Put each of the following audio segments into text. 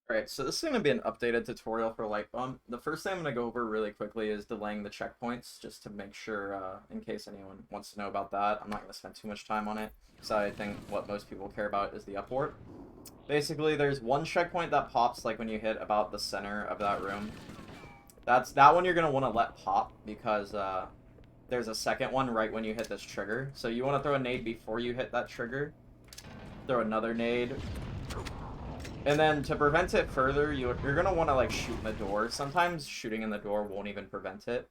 Alright, so this is going to be an updated tutorial for Light Bump. The first thing I'm going to go over really quickly is delaying the checkpoints, just to make sure, in case anyone wants to know about that. I'm not going to spend too much time on it, so I think what most people care about is the upward. Basically, there's one checkpoint that pops like when you hit about the center of that room. That one you're going to want to let pop, because there's a second one right when you hit this trigger. So you want to throw a nade before you hit that trigger. Throw another nade. And then to prevent it further, you're gonna want to like shoot in the door. Sometimes shooting in the door won't even prevent it,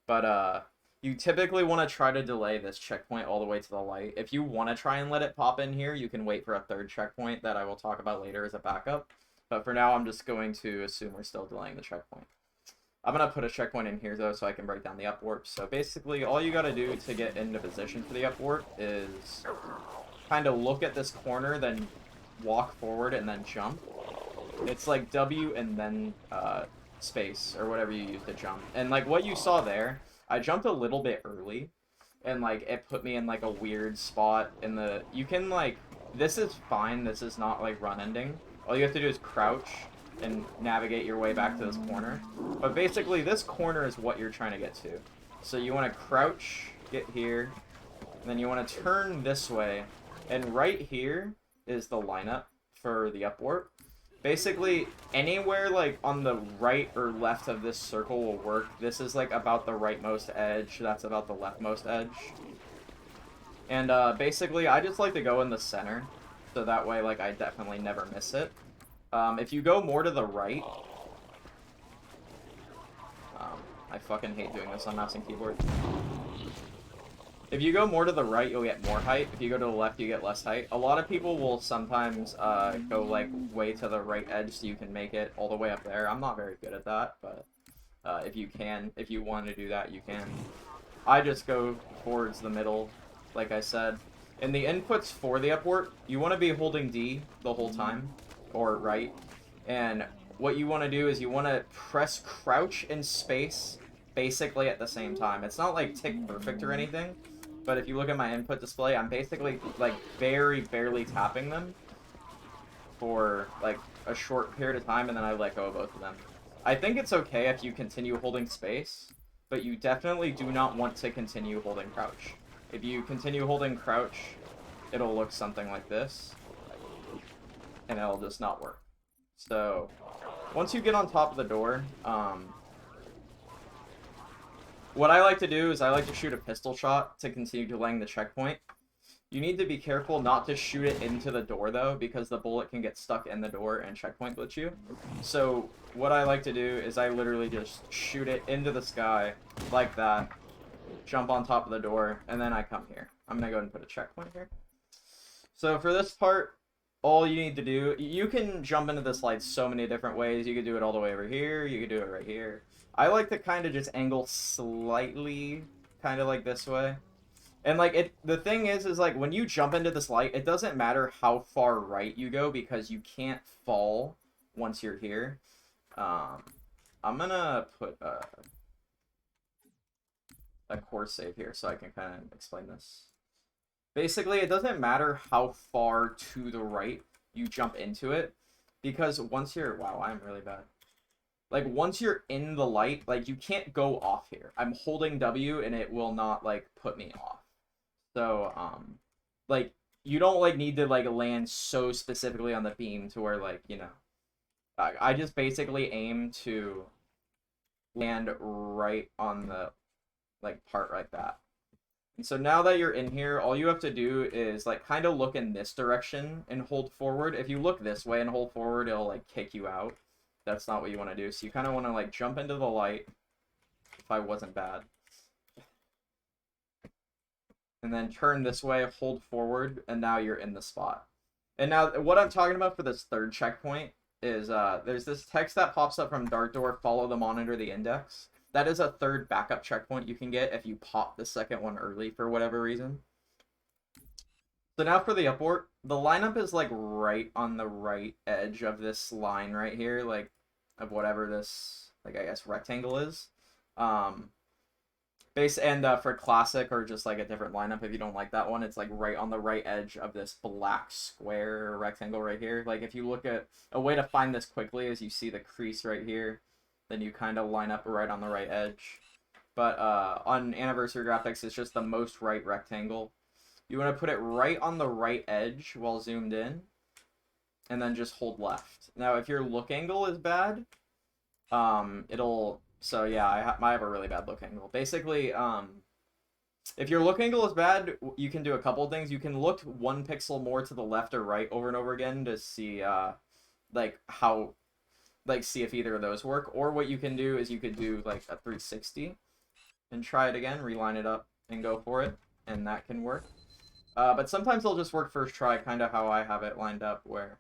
but you typically want to try to delay this checkpoint all the way to the light. If you want to try and let it pop in here, you can wait for a third checkpoint that I will talk about later as a backup. But for now, I'm just going to assume we're still delaying the checkpoint. I'm gonna put a checkpoint in here though, so I can break down the up warp. So basically, all you gotta do to get into position for the up warp is kind of look at this corner, then walk forward and then jump. It's like W and then space or whatever you use to jump. And like what you saw there, I jumped a little bit early and like it put me in like a weird spot in the you can like this is fine, this is not like run ending. All you have to do is crouch and navigate your way back to this corner. But basically this corner is what you're trying to get to. So you want to crouch, get here, and then you want to turn this way, and right here is the lineup for the up warp. Basically, anywhere like on the right or left of this circle will work. This is like about the rightmost edge. That's about the leftmost edge. And basically, I just like to go in the center, so that way like I definitely never miss it. If you go more to the right, I fucking hate doing this on mouse and keyboard. If you go more to the right, you'll get more height. If you go to the left, you get less height. A lot of people will sometimes go like way to the right edge so you can make it all the way up there. I'm not very good at that, but if you want to do that, you can. I just go towards the middle, like I said. In the inputs for the up warp, you want to be holding D the whole time, or right. And what you want to do is you want to press crouch and space basically at the same time. It's not like tick perfect or anything. But if you look at my input display, I'm basically, like, very barely tapping them for, like, a short period of time, and then I let go of both of them. I think it's okay if you continue holding space, but you definitely do not want to continue holding crouch. If you continue holding crouch, it'll look something like this, and it'll just not work. So, once you get on top of the door, what I like to do is I like to shoot a pistol shot to continue delaying the checkpoint. You need to be careful not to shoot it into the door, though, because the bullet can get stuck in the door and checkpoint glitch you. So what I like to do is I literally just shoot it into the sky like that, jump on top of the door, and then I come here. I'm going to go ahead and put a checkpoint here. So for this part, all you need to do, you can jump into this light so many different ways. You could do it all the way over here. You could do it right here. I like to kind of just angle slightly, kind of like this way. And like the thing is like when you jump into this light, it doesn't matter how far right you go because you can't fall once you're here. I'm gonna put a course save here so I can kind of explain this. Basically, it doesn't matter how far to the right you jump into it, because once you're... Wow, I'm really bad. Like, once you're in the light, like, you can't go off here. I'm holding W, and it will not, like, put me off. So, like, you don't, like, need to, like, land so specifically on the beam to where, like, you know... I just basically aim to land right on the, like, part like that. And so now that you're in here, all you have to do is like kind of look in this direction and hold forward. If you look this way and hold forward, it'll like kick you out. That's not what you want to do. So you kind of want to like jump into the light, if I wasn't bad. And then turn this way, hold forward, and now you're in the spot. And now what I'm talking about for this third checkpoint is there's this text that pops up from Dart Door, follow the monitor, the index. That is a third backup checkpoint you can get if you pop the second one early for whatever reason. So now for the up warp, the lineup is like right on the right edge of this line right here, like of whatever this, like I guess rectangle is. For classic or just like a different lineup, if you don't like that one, it's like right on the right edge of this black square or rectangle right here. Like if you look at a way to find this quickly is you see the crease right here, then you kind of line up right on the right edge. But on Anniversary Graphics, it's just the most right rectangle. You want to put it right on the right edge while zoomed in, and then just hold left. Now, if your look angle is bad, it'll... So yeah, I have a really bad look angle. Basically, if your look angle is bad, you can do a couple things. You can look 1 pixel more to the left or right over and over again to see, like, how... Like, see if either of those work. Or what you can do is you could do, like, a 360 and try it again, reline it up, and go for it. And that can work. But sometimes it'll just work first try, kind of how I have it lined up, where...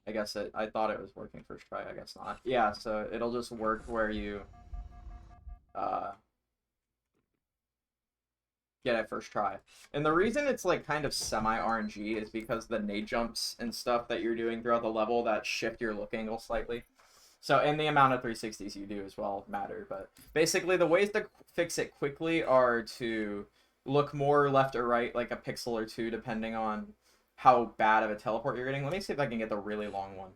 I thought it was working first try, I guess not. Yeah, so it'll just work where you get it first try. And the reason it's like kind of semi-RNG is because the nade jumps and stuff that you're doing throughout the level that shift your look angle slightly. So, and the amount of 360s you do as well matter, but basically the ways to fix it quickly are to look more left or right, like a pixel or two, depending on how bad of a teleport you're getting. Let me see if I can get the really long one.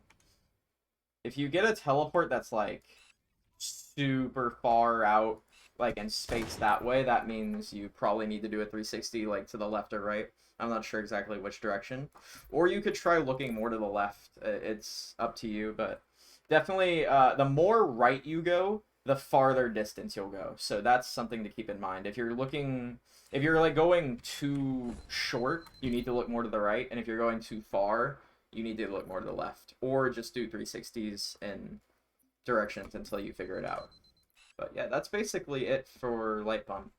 If you get a teleport that's like super far out, like in space that way, that means you probably need to do a 360 like to the left or right. I'm not sure exactly which direction. Or you could try looking more to the left. It's up to you, but definitely the more right you go, the farther distance you'll go. So that's something to keep in mind. If you're like going too short, you need to look more to the right, and if you're going too far, you need to look more to the left, or just do 360s in directions until you figure it out. But yeah, that's basically it for Light Bump.